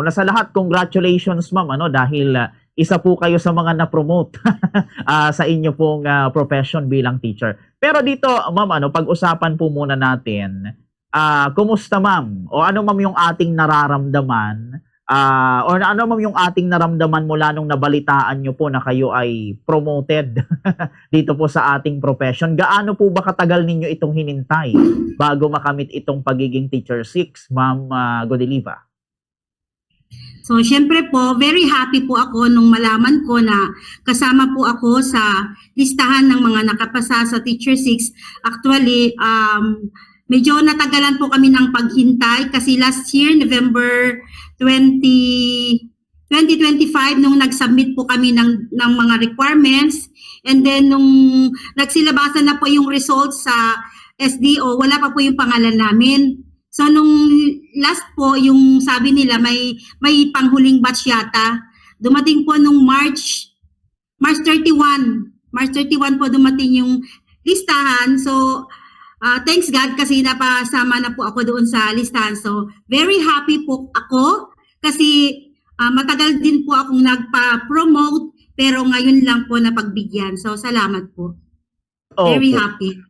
una sa lahat, congratulations ma'am, ano, dahil isa po kayo sa mga na-promote sa inyo pong profession bilang teacher. Pero dito, ma'am, ano, pag-usapan po muna natin, kumusta ma'am? O ano ma'am yung ating nararamdaman? Or ano ma'am yung ating naramdaman mula nung nabalitaan nyo po na kayo ay promoted dito po sa ating profession? Gaano po ba katagal ninyo itong hinintay bago makamit itong pagiging Teacher 6, Ma'am Godeliva? So, syempre po, very happy po ako nung malaman ko na kasama po ako sa listahan ng mga nakapasa sa Teacher 6. Actually, medyo natagalan po kami ng paghintay kasi last year, November 2025, nung nag-submit po kami ng mga requirements, and then nung nagsilabasan na po yung results sa SDO, wala pa po yung pangalan namin. So nung last po, yung sabi nila may panghuling batch yata, dumating po nung March 31 po dumating yung listahan. So thanks God kasi napasama na po ako doon sa listahan. So very happy po ako kasi matagal din po akong nagpa-promote pero ngayon lang po napagbigyan. So salamat po. Very happy.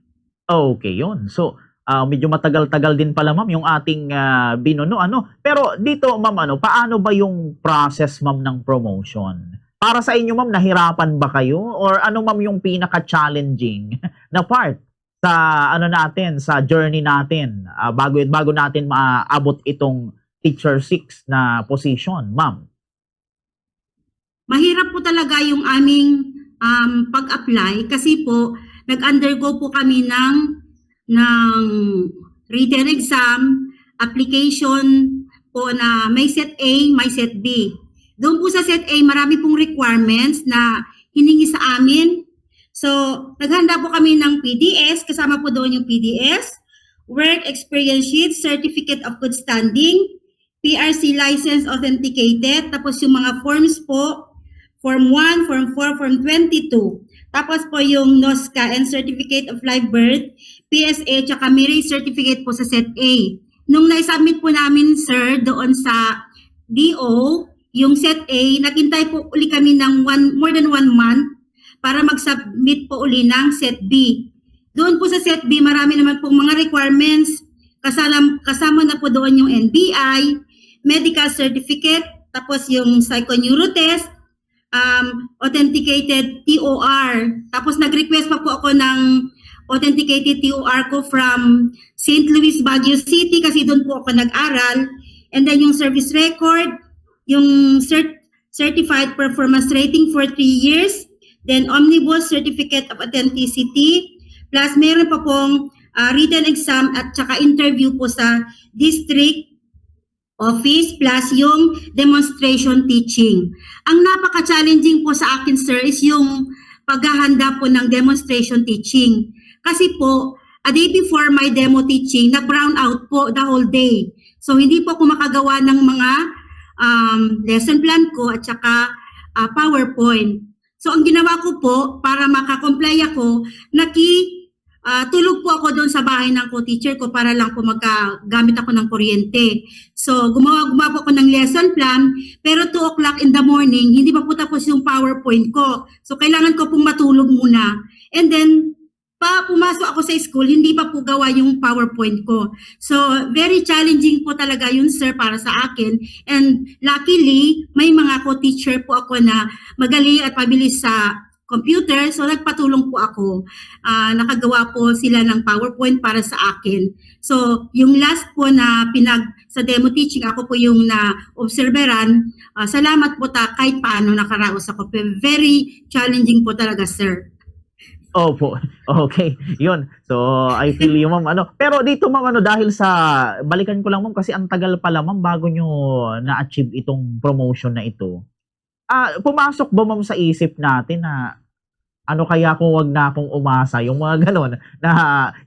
Okay, yun. So medyo matagal-tagal din pala ma'am yung ating binuno, ano. Pero dito ma'am, ano, paano ba yung process ma'am ng promotion? Para sa inyo ma'am, nahirapan ba kayo? Or ano ma'am yung pinaka-challenging na part sa ano natin, sa journey natin bago natin maabot itong Teacher 6 na position, ma'am? Mahirap po talaga yung aming pag-apply kasi po nag-undergo po kami ng written exam, application po na may set A, may set B. Doon po sa set A, marami pong requirements na hiningi sa amin. So, naghanda po kami ng PDS, kasama po doon yung PDS, Work Experience Sheet, Certificate of Good Standing, PRC License Authenticated, tapos yung mga forms po, Form 1, Form 4, Form 22. Tapos po yung NOSCA and Certificate of Live Birth, PSA, tsaka Marriage Certificate po sa Set A. Nung na-submit po namin, sir, doon sa DO, yung Set A, naghintay po uli kami ng more than 1 month para mag-submit po uli ng Set B. Doon po sa Set B, marami naman pong mga requirements. Kasama na po doon yung NBI, medical certificate, tapos yung psychoneurotest, authenticated TOR. Tapos nag-request pa po ako ng authenticated TOR ko from St. Louis, Baguio City kasi doon po ako nag-aral. And then yung service record, yung certified performance rating for 3 years, then omnibus certificate of authenticity, plus meron pa pong written exam at saka interview po sa district office plus yung demonstration teaching. Ang napaka-challenging po sa akin, sir, is yung paghahanda po ng demonstration teaching. Kasi po, a day before my demo teaching, nag-brown out po the whole day. So, hindi po ako makagawa ng mga lesson plan ko at saka PowerPoint. So, ang ginawa ko po, para makakomply ako, tulog po ako doon sa bahay ng co-teacher ko para lang po magkagamit ako ng kuryente. So, gumawa po ako ng lesson plan, pero 2 o'clock in the morning, hindi pa po tapos yung PowerPoint ko. So, kailangan ko pong matulog muna. And then, pumasok ako sa school, hindi pa po gawa yung PowerPoint ko. So, very challenging po talaga yun, sir, para sa akin. And luckily, may mga co-teacher po ako na magaling at mabilis sa computer, so nagpatulong po ako. Nakagawa po sila ng PowerPoint para sa akin. So, yung last po na sa demo teaching, ako po yung na-observeran. Salamat po kahit paano nakaraos ako. Very challenging po talaga, sir. Opo. Okay. Yun. So, I feel you, ma'am. Pero dito, ma'am, dahil sa, balikan ko lang, ma'am, kasi ang tagal pala, ma'am, bago nyo na-achieve itong promotion na ito. Pumasok ba ma'am sa isip natin na ano kaya kung wag na akong umasa, yung mga ganon na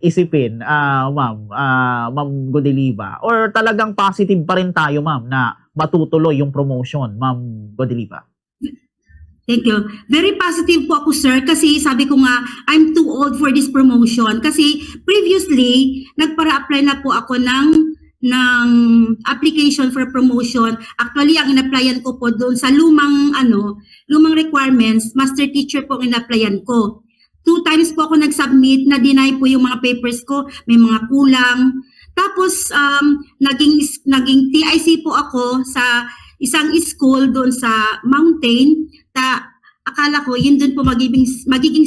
isipin, Ma'am Godeliva? Or talagang positive pa rin tayo, ma'am, na matutuloy yung promotion, Ma'am Godeliva? Thank you. Very positive po ako, sir, kasi sabi ko nga, I'm too old for this promotion. Kasi previously, nagpara-apply na po ako ng ng application for promotion. Actually, ang in-applyan ko po doon sa lumang requirements, master teacher po ang in-applyan ko. 2 times po ako nag-submit, na-deny po yung mga papers ko, may mga kulang. Tapos, naging TIC po ako sa isang school doon sa mountain. Akala ko, yun doon po magiging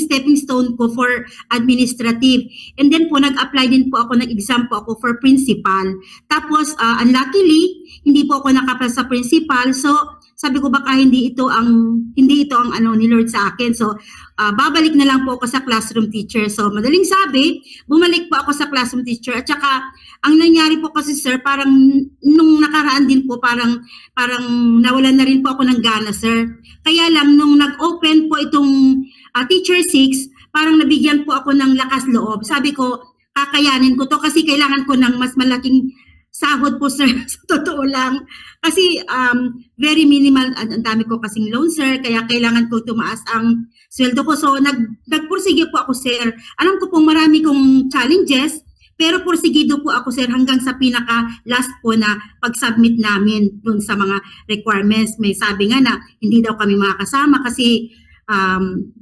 stepping stone ko for administrative. And then po, nag-apply din po ako, nag-exam po ako for principal. Tapos, unluckily, hindi po ako nakapal sa principal. So, sabi ko baka hindi ito ang ni Lord sa akin. So, babalik na lang po ako sa classroom teacher. So, madaling sabi, bumalik po ako sa classroom teacher. At saka, ang nangyari po kasi sir, parang nung nakaraan din po, parang nawalan na rin po ako ng gana sir. Kaya lang, nung nag-open po itong Teacher 6, parang nabigyan po ako ng lakas loob. Sabi ko, kakayanin ko to kasi kailangan ko ng mas malaking sahod po sir, sa totoo lang. Kasi very minimal, ang dami ko kasing loan sir, kaya kailangan ko tumaas ang sweldo ko. So nagpursige po ako sir. Alam ko pong marami kong challenges, pero pursigido po ako sir hanggang sa pinaka last po na pag-submit namin dun sa mga requirements. May sabi nga na hindi daw kami makakasama kasi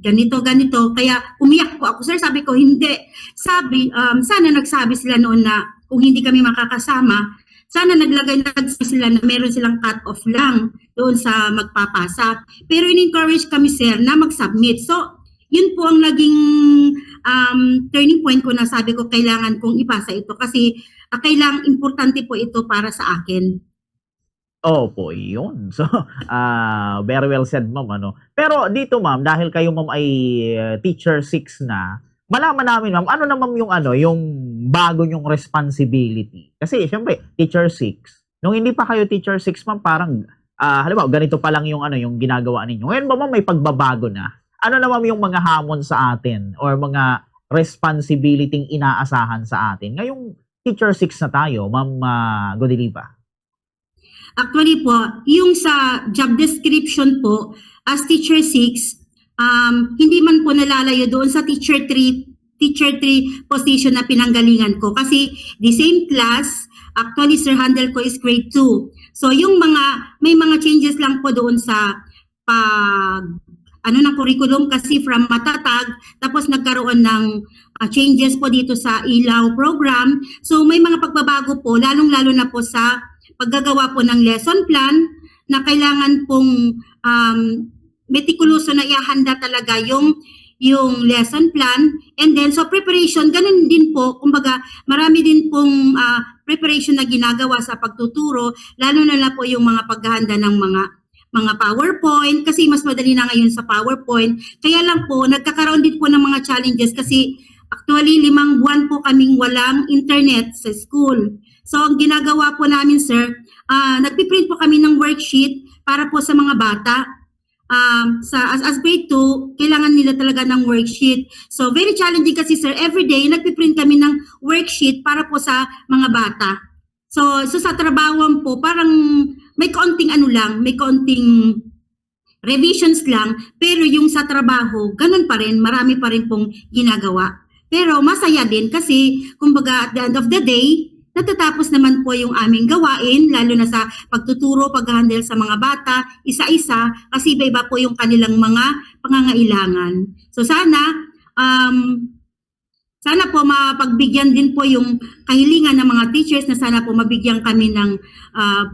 ganito. Kaya umiyak po ako sir. Sabi ko hindi. Sana nagsabi sila noon na kung hindi kami makakasama, sana naglagay sila na meron silang cut-off lang doon sa magpapasa. Pero in-encourage kami sir na mag-submit. So, yun po ang naging turning point ko na sabi ko kailangan kong ipasa ito kasi kailangan importante po ito para sa akin. Opo, yun. So, very well said, ma'am. Pero dito, ma'am, dahil kayo, ma'am, ay teacher 6 na, malaman namin, ma'am, ano naman yung bago nyong responsibility? Kasi, syempre, teacher 6. Nung hindi pa kayo teacher 6, ma'am, parang, halimbawa, ganito pa lang yung ginagawa ninyo. Ngayon ba, ma'am, may pagbabago na? Ano naman yung mga hamon sa atin or mga responsibility inaasahan sa atin? Ngayong teacher 6 na tayo, ma'am Godeliva. Actually po, yung sa job description po, as teacher 6, hindi man po nalalayo doon sa teacher 3 position na pinanggalingan ko. Kasi the same class, actually sir, handle ko is grade 2. So may mga changes lang po doon sa ng curriculum kasi from matatag, tapos nagkaroon ng changes po dito sa ilaw program. So may mga pagbabago po, lalong-lalo na po sa paggagawa po ng lesson plan na kailangan pong metikuloso na ihanda talaga yung lesson plan. And then, so preparation, ganun din po, kumbaga, marami din pong preparation na ginagawa sa pagtuturo, lalo na po yung mga paghahanda ng mga PowerPoint, kasi mas madali na ngayon sa PowerPoint. Kaya lang po, nagkakaroon din po ng mga challenges kasi actually 5 buwan po kaming walang internet sa school. So, ang ginagawa po namin, sir, nagpiprint po kami ng worksheet para po sa mga bata. As grade 2, kailangan nila talaga ng worksheet. So, very challenging kasi, sir, everyday, nagpiprint kami ng worksheet para po sa mga bata. So sa trabaho po, parang may kaunting may kaunting revisions lang, pero yung sa trabaho, ganun pa rin, marami pa rin pong ginagawa. Pero masaya din kasi, kumbaga, at the end of the day, natatapos naman po yung aming gawain, lalo na sa pagtuturo, pag-handle sa mga bata, isa-isa, kasi iba-iba po yung kanilang mga pangangailangan. So sana po mapagbigyan din po yung kahilingan ng mga teachers na sana po mabigyan kami ng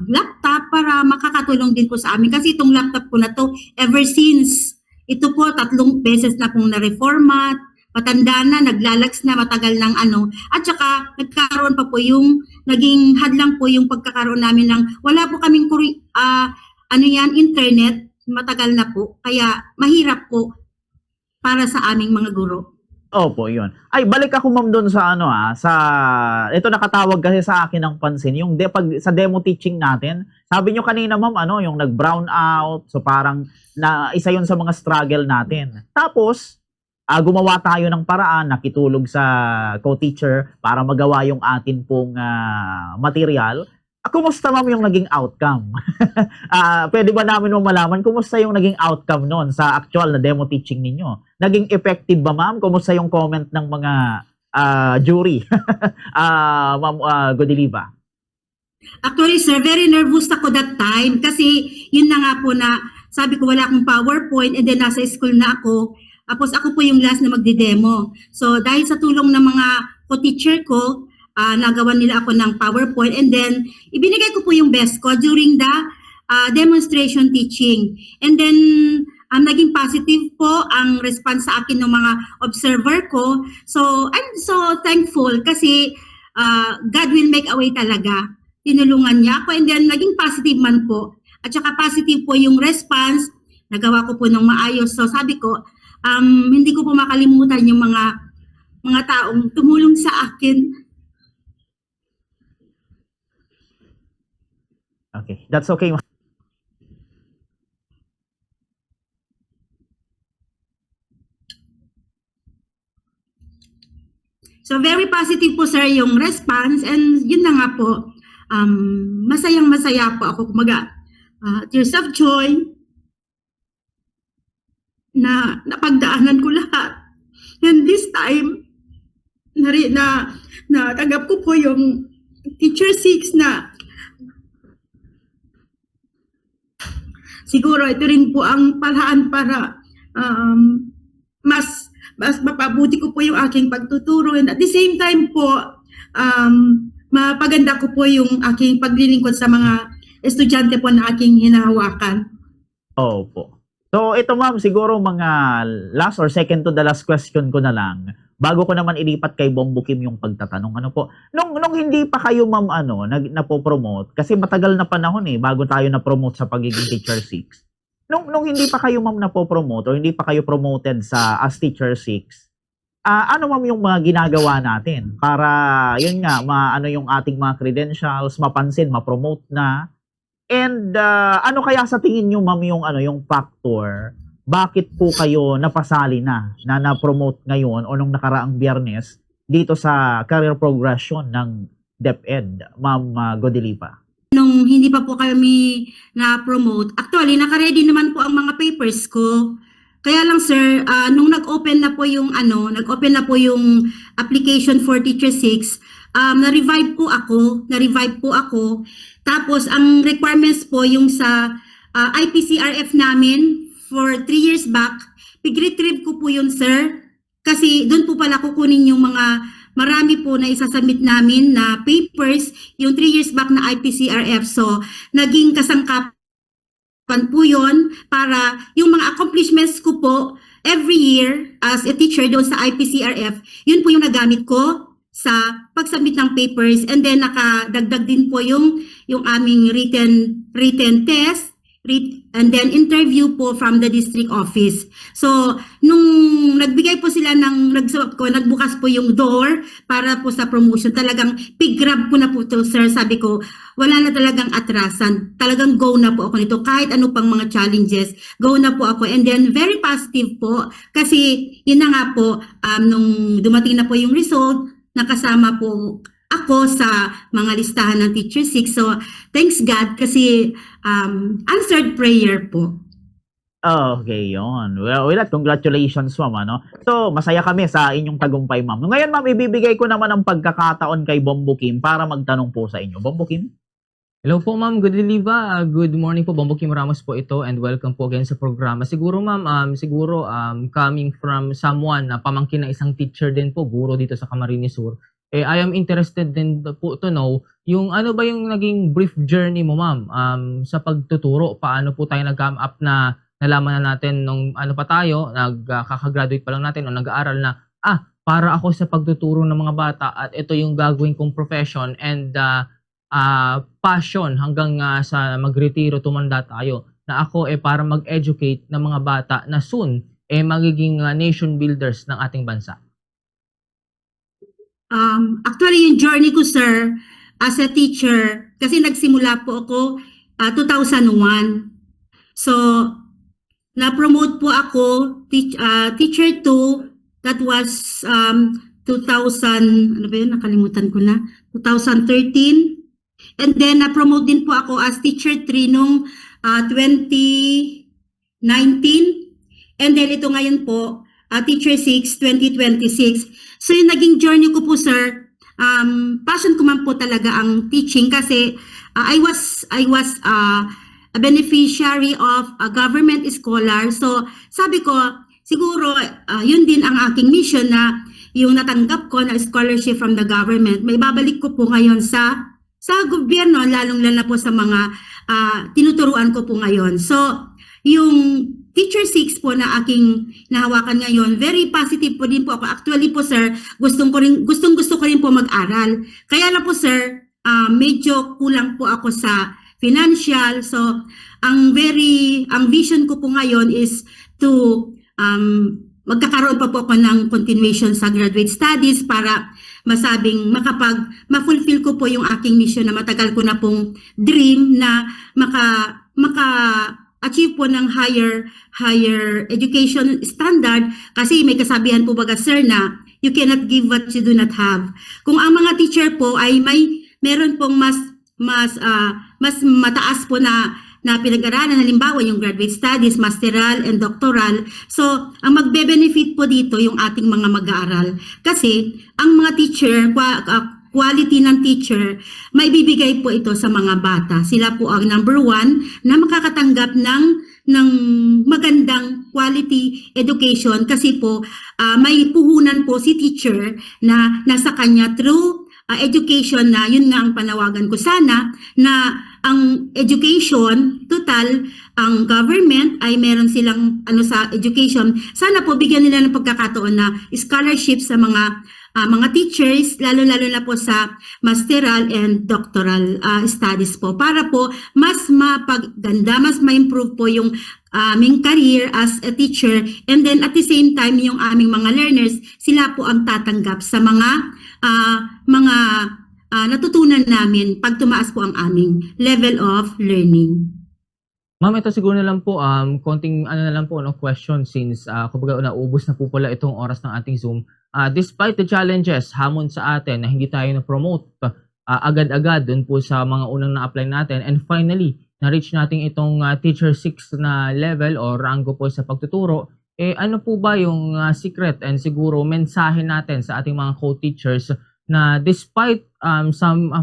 laptop para makakatulong din po sa amin. Kasi itong laptop ko na to, ever since, ito po 3 beses na pong na-reformat, matanda na, naglalags na, matagal ng at saka nagkaroon pa po yung, naging hadlang po yung pagkakaroon namin ng, wala po kaming internet, matagal na po, kaya mahirap po para sa aming mga guro. Opo, yun. Ay, balik ako, ma'am, doon sa ito nakatawag kasi sa akin ng pansin, yung sa demo teaching natin, sabi nyo kanina, ma'am, yung nag-brown out, so parang isa yun sa mga struggle natin. Tapos, gumawa tayo ng paraan, nakitulog sa co-teacher para magawa yung atin pong material. Kumusta, ma'am, yung naging outcome? Pwede ba namin malaman kumusta yung naging outcome noon sa actual na demo teaching ninyo? Naging effective ba, ma'am? Kumusta yung comment ng mga jury? Ma'am Godeliva? Actually, sir, very nervous ako that time kasi yun na nga po na sabi ko wala akong PowerPoint and then nasa school na ako. Tapos ako po yung last na magde-demo. So dahil sa tulong ng mga co-teacher ko, nagawa nila ako ng PowerPoint and then ibinigay ko po yung best ko during the demonstration teaching. And then naging positive po ang response sa akin ng mga observer ko. So I'm so thankful kasi God will make a way talaga. Tinulungan niya ako and then naging positive man po. At saka positive po yung response, nagawa ko po ng maayos. So sabi ko, hindi ko po makalimutan yung mga taong tumulong sa akin. Okay, that's okay. So very positive po sir yung response and yun na nga po, masayang-masaya po ako, kumaga, tears of joy na napagdaanan ko lahat. And this time, natanggap ko po yung Teacher 6 na siguro ito rin po ang paraan para mas mapabuti ko po yung aking pagtuturo and at the same time po mapaganda ko po yung aking paglilingkod sa mga estudyante po na aking hinahawakan. Opo. So ito ma'am, siguro mga last or second to the last question ko na lang. Bago ko naman ilipat kay Bombo Kim yung pagtatanong. Ano po? Nung hindi pa kayo ma'am napo-promote kasi matagal na panahon bago tayo na-promote sa pagiging Teacher 6. Nung hindi pa kayo ma'am napo-promote or hindi pa kayo promoted sa as Teacher 6, ano ma'am yung mga ginagawa natin para yun nga maano yung ating mga credentials, mapansin, ma-promote na. And ano kaya sa tingin niyo ma'am yung factor bakit po kayo napasali na na-promote ngayon o nung nakaraang Biyernes dito sa career progression ng DepEd, Ma'am Godelipa? Nung hindi pa po kami na-promote, actually, naka-ready naman po ang mga papers ko. Kaya lang sir, nung nag-open na po yung application for Teacher 6, na-revive po ako. Tapos, ang requirements po yung sa IPCRF namin for 3 years back, pig-retrieve ko po yun sir. Kasi doon po pala kukunin yung mga marami po na isasubmit namin na papers, yung 3 years back na IPCRF. So, naging kasangkapan po yun para yung mga accomplishments ko po every year as a teacher doon sa IPCRF, yun po yung nagamit ko sa pag-submit ng papers and then nakadagdag din po yung aming written test and then interview po from the district office. So, nung nagbigay po sila nagbukas po yung door para po sa promotion, talagang pig-grab ko na po to, sir. Sabi ko, wala na talagang atrasan. Talagang go na po ako nito. Kahit ano pang mga challenges, go na po ako. And then, very positive po. Kasi, yun na nga po, nung dumating na po yung result, nakasama po ako sa mga listahan ng Teacher 6. So, thanks God kasi answered prayer po. Okay, yun. Well, congratulations, ma'am. So, masaya kami sa inyong tagumpay, ma'am. Ngayon, ma'am, ibibigay ko naman ang pagkakataon kay Bombo Kim para magtanong po sa inyo. Bombo Kim? Hello po, ma'am. Good Liva. Good morning po. Bombo Kim Ramos po ito and welcome po again sa programa. Siguro, ma'am, coming from someone na pamangkin na isang teacher din po, guro dito sa Camarines Sur, I am interested din po to know yung ano ba yung naging brief journey mo, ma'am, sa pagtuturo. Paano po tayo nag-come up na nalaman na natin nung ano pa tayo, kakagraduate pa lang natin o nag-aaral na, para ako sa pagtuturo ng mga bata at ito yung gagawin kong profession and passion hanggang sa magretiro, tumanda tayo, na ako para mag-educate ng mga bata na soon magiging nation builders ng ating bansa. Actually, yung journey ko, sir, as a teacher, kasi nagsimula po ako 2001. So, na-promote po ako, teacher 2, that was 2000, ano ba yun, nakalimutan ko na, 2013. And then, na-promote din po ako as teacher 3 nung 2019. And then, ito ngayon po, teacher 6, 2026. So yung naging journey ko po, sir, passion ko man po talaga ang teaching kasi I was a beneficiary of a government scholar. So sabi ko, siguro yun din ang aking mission na yung natanggap ko na scholarship from the government, may babalik ko po ngayon sa gobyerno, lalong-lalo na po sa mga tinuturuan ko po ngayon. So, yung Teacher 6 po na aking nahawakan ngayon, very positive po din po ako. Actually po sir, gustong gusto ko rin po mag-aral. Kaya lang po sir, medyo kulang po ako sa financial. So, ang vision ko po ngayon is to magkakaroon pa po ako ng continuation sa graduate studies para masabing ma-fulfill ko po yung aking mission na matagal ko na pong dream na maka-achieve po ng higher education standard kasi may kasabihan po baga sir na you cannot give what you do not have. Kung ang mga teacher po ay meron pong mas mataas po na pinag-aralan, halimbawa yung graduate studies, masteral and doctoral. So, ang magbe-benefit po dito yung ating mga mag-aaral. Kasi, ang mga teacher, quality ng teacher, may bibigay po ito sa mga bata. Sila po ang number 1 na makakatanggap ng magandang quality education kasi po may puhunan po si teacher na nasa kanya through education na yun nga ang panawagan ko sana na ang education total ang government ay meron silang sa education sana po bigyan nila ng pagkakataon na scholarship sa mga teachers lalo na po sa masteral and doctoral studies po para po mas mapaganda mas ma-improve po yung aming career as a teacher and then at the same time yung aming mga learners sila po ang tatanggap sa mga natutunan namin pag tumaas po ang aming level of learning. Ma'am, ito siguro na lang po, konting na lang po, question since kumbaga naubos na po pala itong oras ng ating Zoom. Despite the challenges, hamon sa atin na hindi tayo na-promote agad-agad dun po sa mga unang na-apply natin and finally, na-reach natin itong Teacher 6 na level o rango po sa pagtuturo, ano po ba yung secret and siguro mensahe natin sa ating mga co-teachers na despite some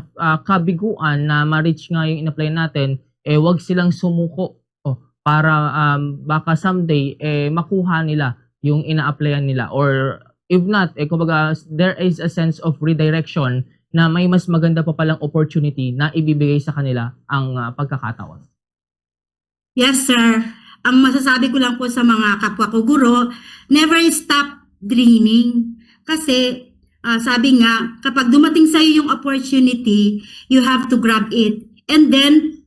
kabiguan na ma-reach nga yung in-apply natin, wag silang sumuko para baka someday makuha nila yung ina-applyan nila or if not, kumbaga there is a sense of redirection na may mas maganda pa palang opportunity na ibibigay sa kanila ang pagkakataon. Yes, sir. Ang masasabi ko lang po sa mga kapwa ko guro, never stop dreaming. Kasi sabi nga, kapag dumating sa iyo yung opportunity, you have to grab it. And then,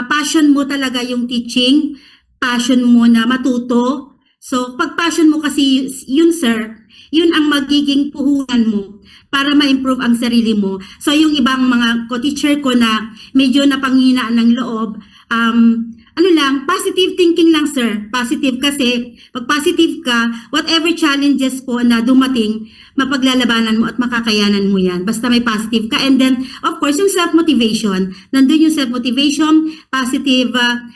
passion mo talaga yung teaching, passion mo na matuto. So, pag passion mo kasi yun, sir, yun ang magiging puhunan mo para ma-improve ang sarili mo. So, yung ibang mga co-teacher ko na medyo napanghinaan ng loob, positive thinking lang, sir. Positive kasi, pag positive ka, whatever challenges po na dumating, mapaglalabanan mo at makakayanan mo yan. Basta may positive ka. And then, of course, yung self-motivation. Nandun yung self-motivation, positive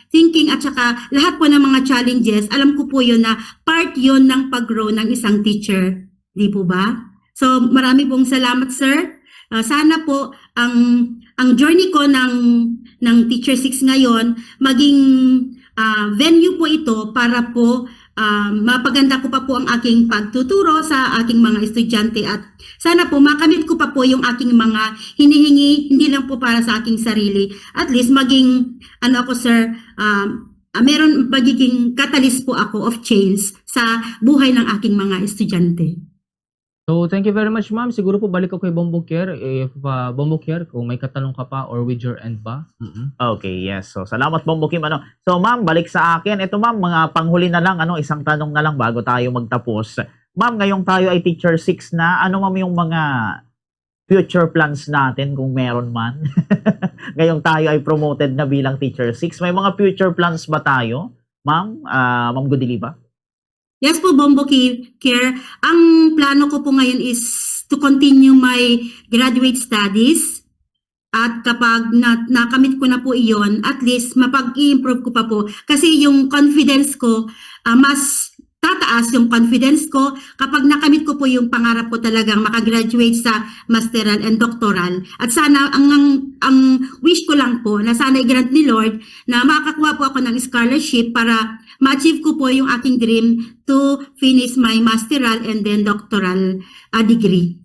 thinking, at saka lahat po ng mga challenges, alam ko po yun na part yun ng pag-grow ng isang teacher. Di po ba? So, marami pong salamat, sir. Sana po ang journey ko ng Teacher 6 ngayon maging venue po ito para po mapaganda ko pa po ang aking pagtuturo sa aking mga estudyante at sana po makamit ko pa po yung aking mga hinihingi hindi lang po para sa aking sarili. At least maging meron magiging catalyst po ako of change sa buhay ng aking mga estudyante. So, thank you very much, ma'am. Siguro po balik ako kay Bombokier. If Bombokier, kung may katanong ka pa or with your end pa. Okay, yes. So, salamat Bombo Kim. So, ma'am, balik sa akin. Ito, ma'am, mga panghuli na lang, isang tanong na lang bago tayo magtapos. Ma'am, ngayong tayo ay Teacher 6 na, ma'am, yung mga future plans natin kung meron man? Ngayong tayo ay promoted na bilang Teacher 6. May mga future plans ba tayo? Ma'am, Ma'am Godeliva? Yes po, Bombo Care. Ang plano ko po ngayon is to continue my graduate studies. At kapag nakamit ko na po iyon, at least mapag-i-improve ko pa po. Kasi yung confidence ko, mas tataas yung confidence ko kapag nakamit ko po yung pangarap ko talagang makagraduate sa masteral and doctoral. At sana, ang wish ko lang po na sana i-grant ni Lord na makakuha po ako ng scholarship para ma-achieve ko po yung aking dream to finish my masteral and then doctoral degree.